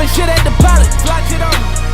throwing shit at the pilot.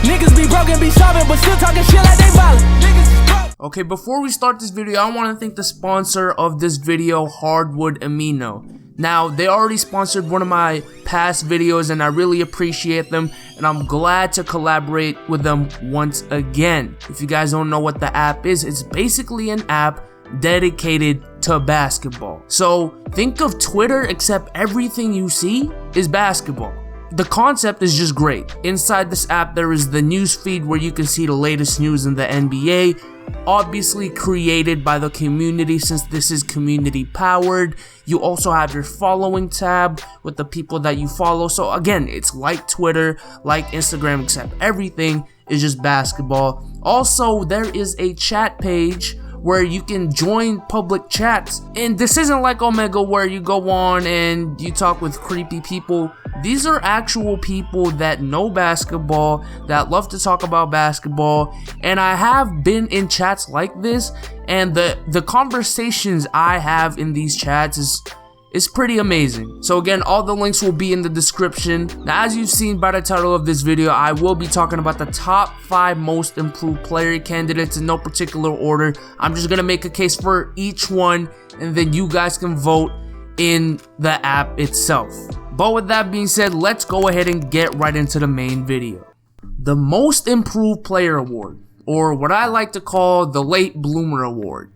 Niggas be broken, be sobbing, but still talking shit like they violent. Okay, before we start this video, I want to thank the sponsor of this video, Hardwood Amino. Now, they already sponsored one of my past videos and I really appreciate them, and I'm glad to collaborate with them once again. If you guys don't know what the app is, it's basically an app dedicated to basketball. So think of Twitter, except everything you see is basketball. The concept is just great. Inside this app, there is the news feed where you can see the latest news in the NBA, obviously created by the community since this is community powered. You also have your following tab with the people that you follow. So again, it's like Twitter, like Instagram, except everything is just basketball. Also, there is a chat page where you can join public chats, and this isn't like Omega where you go on and you talk with creepy people. These are actual people that know basketball, that love to talk about basketball, and I have been in chats like this, and the conversations I have in these chats is pretty amazing. So again, all the links will be in the description. Now, as you've seen by the title of this video, I will be talking about the top 5 most improved player candidates in no particular order. I'm just gonna make a case for each one, and then you guys can vote in the app itself. But with that being said, let's go ahead and get right into the main video. The Most Improved Player Award, or what I like to call the Late Bloomer Award.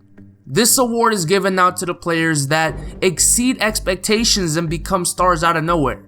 This award is given out to the players that exceed expectations and become stars out of nowhere.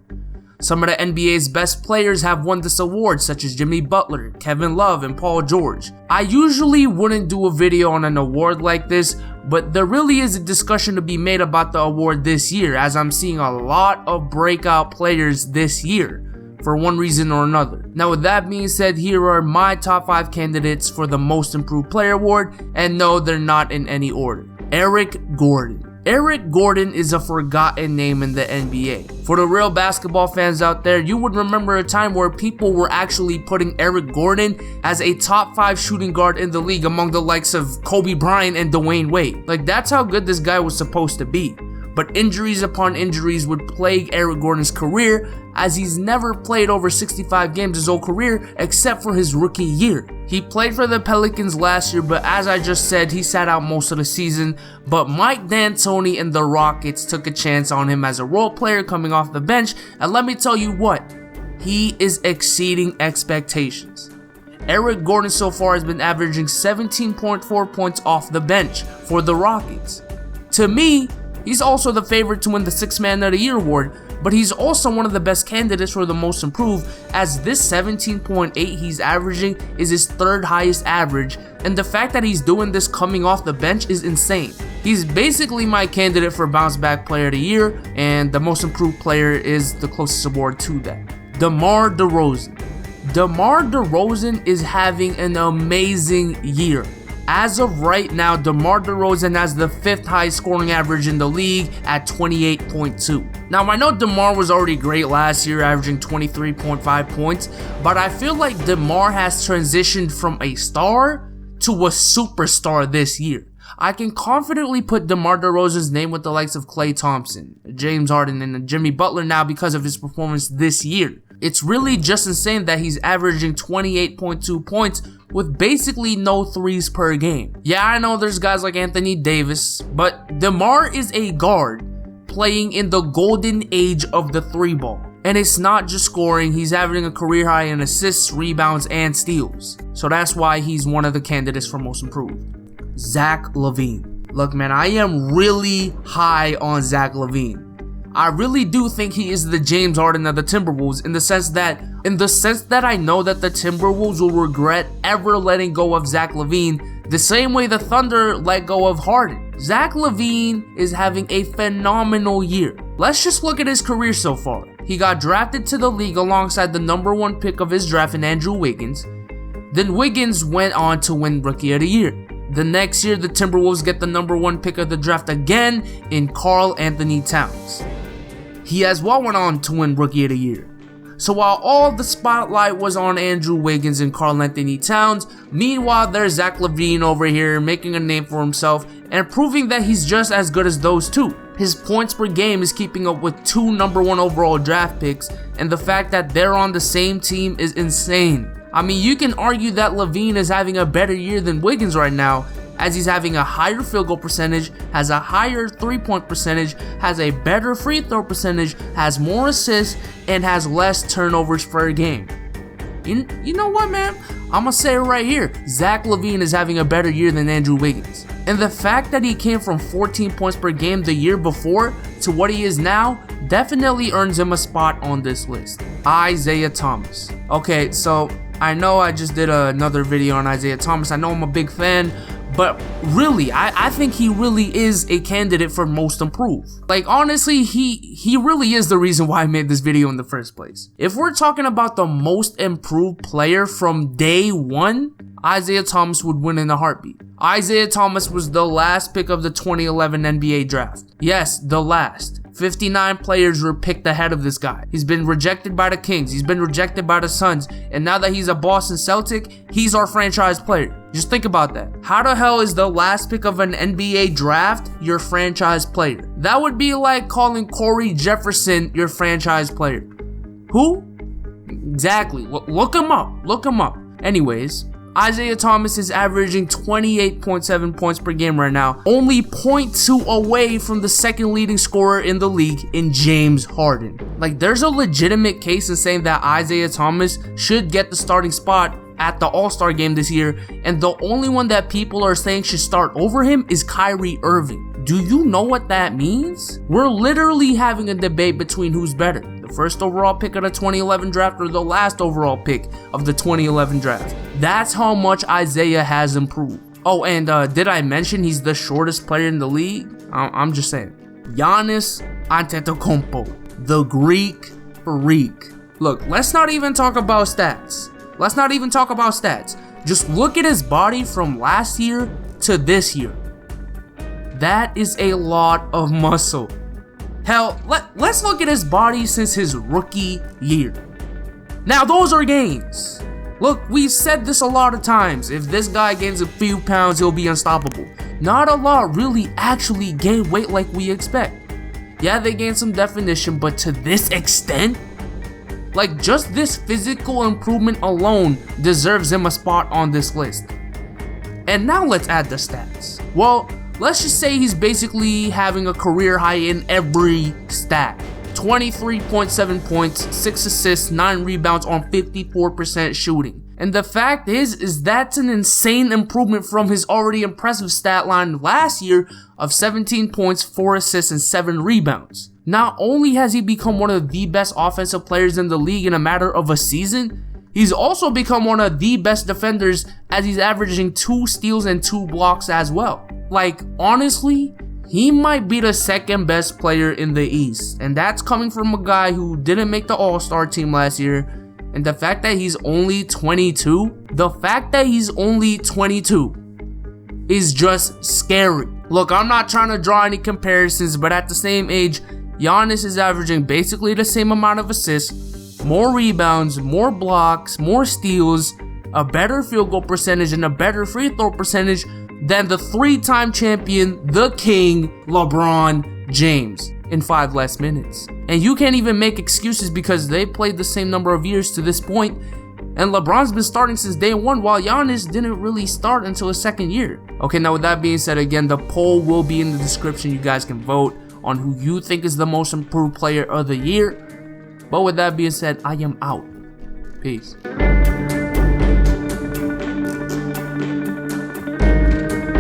Some of the NBA's best players have won this award, such as Jimmy Butler, Kevin Love, and Paul George. I usually wouldn't do a video on an award like this, but there really is a discussion to be made about the award this year, as I'm seeing a lot of breakout players this year, for one reason or another. Now, with that being said, here are my top 5 candidates for the Most Improved Player Award, and no, they're not in any order. Eric Gordon. Eric Gordon is a forgotten name in the NBA. For the real basketball fans out there, you would remember a time where people were actually putting Eric Gordon as a top 5 shooting guard in the league among the likes of Kobe Bryant and Dwayne Wade. Like, that's how good this guy was supposed to be. But injuries upon injuries would plague Eric Gordon's career, as he's never played over 65 games his whole career except for his rookie year. He played for the Pelicans last year, but as I just said, he sat out most of the season. But Mike D'Antoni and the Rockets took a chance on him as a role player coming off the bench, and let me tell you what, he is exceeding expectations. Eric Gordon so far has been averaging 17.4 points off the bench for the Rockets. To me, he's also the favorite to win the 6th Man of the Year award, but he's also one of the best candidates for the Most Improved, as this 17.8 he's averaging is his 3rd highest average, and the fact that he's doing this coming off the bench is insane. He's basically my candidate for Bounce Back Player of the Year, and the Most Improved Player is the closest award to that. DeMar DeRozan. DeMar DeRozan is having an amazing year. As of right now, DeMar DeRozan has the 5th highest scoring average in the league at 28.2. Now, I know DeMar was already great last year, averaging 23.5 points, but I feel like DeMar has transitioned from a star to a superstar this year. I can confidently put DeMar DeRozan's name with the likes of Klay Thompson, James Harden, and Jimmy Butler now because of his performance this year. It's really just insane that he's averaging 28.2 points with basically no threes per game. Yeah, I know there's guys like Anthony Davis, but DeMar is a guard playing in the golden age of the 3-ball. And it's not just scoring, he's averaging a career high in assists, rebounds, and steals. So that's why he's one of the candidates for Most Improved. Zach LaVine. Look, man, I am really high on Zach LaVine. I really do think he is the James Harden of the Timberwolves in the sense that I know that the Timberwolves will regret ever letting go of Zach LaVine the same way the Thunder let go of Harden. Zach LaVine is having a phenomenal year. Let's just look at his career so far. He got drafted to the league alongside the #1 pick of his draft in Andrew Wiggins. Then Wiggins went on to win Rookie of the Year. The next year, the Timberwolves get the #1 pick of the draft again in Karl Anthony Towns. He as well went on to win Rookie of the Year. So while all the spotlight was on Andrew Wiggins and Karl Anthony Towns, meanwhile there's Zach LaVine over here making a name for himself and proving that he's just as good as those two. His points per game is keeping up with 2 #1 overall draft picks, and the fact that they're on the same team is insane. I mean, you can argue that LaVine is having a better year than Wiggins right now, as he's having a higher field goal percentage, has a higher 3-point percentage, has a better free throw percentage, has more assists, and has less turnovers per game. You know what, man? I'm gonna say it right here. Zach LaVine is having a better year than Andrew Wiggins. And the fact that he came from 14 points per game the year before to what he is now definitely earns him a spot on this list. Isaiah Thomas. Okay, so I know I just did another video on Isaiah Thomas. I know I'm a big fan, but really, I think he really is a candidate for most improved. Like, honestly, he really is the reason why I made this video in the first place. If we're talking about the most improved player from day one, Isaiah Thomas would win in a heartbeat. Isaiah Thomas was the last pick of the 2011 NBA draft. Yes, the last. 59 players were picked ahead of this guy. He's been rejected by the Kings, he's been rejected by the Suns, and now that he's a Boston Celtic, he's our franchise player. Just think about that. How the hell is the last pick of an NBA draft your franchise player? That would be like calling Corey Jefferson your franchise player. Who? Exactly. Look him up. Look him up. Anyways, Isaiah Thomas is averaging 28.7 points per game right now, only 0.2 away from the second leading scorer in the league in James Harden. Like, there's a legitimate case in saying that Isaiah Thomas should get the starting spot at the All-Star game this year, and the only one that people are saying should start over him is Kyrie Irving. Do you know what that means? We're literally having a debate between who's better, the first overall pick of the 2011 draft or the last overall pick of the 2011 draft. That's how much Isaiah has improved. Oh, and did I mention he's the shortest player in the league? I'm just saying. Giannis Antetokounmpo, the Greek freak. Look, let's not even talk about stats. Let's not even talk about stats. Just look at his body from last year to this year. That is a lot of muscle. Hell, let's look at his body since his rookie year. Now, those are gains. Look, we've said this a lot of times. If this guy gains a few pounds, he'll be unstoppable. Not a lot really actually gain weight like we expect. Yeah, they gain some definition, but to this extent? Like, just this physical improvement alone deserves him a spot on this list. And now let's add the stats. Well, let's just say he's basically having a career high in every stat. 23.7 points, 6 assists, 9 rebounds on 54% shooting. And the fact is that's an insane improvement from his already impressive stat line last year of 17 points, 4 assists, and 7 rebounds. Not only has he become one of the best offensive players in the league in a matter of a season, he's also become one of the best defenders as he's averaging 2 steals and 2 blocks as well. Like, honestly, he might be the second best player in the East, and that's coming from a guy who didn't make the All-Star team last year. And the fact that he's only 22, is just scary. Look, I'm not trying to draw any comparisons, but at the same age, Giannis is averaging basically the same amount of assists, more rebounds, more blocks, more steals, a better field goal percentage, and a better free throw percentage than the 3-time champion, the king, LeBron James, in 5 less minutes. And you can't even make excuses because they played the same number of years to this point, and LeBron's been starting since day 1 while Giannis didn't really start until his second year. Okay, now with that being said, again, the poll will be in the description. You guys can vote on who you think is the most improved player of the year. But with that being said, I am out. Peace.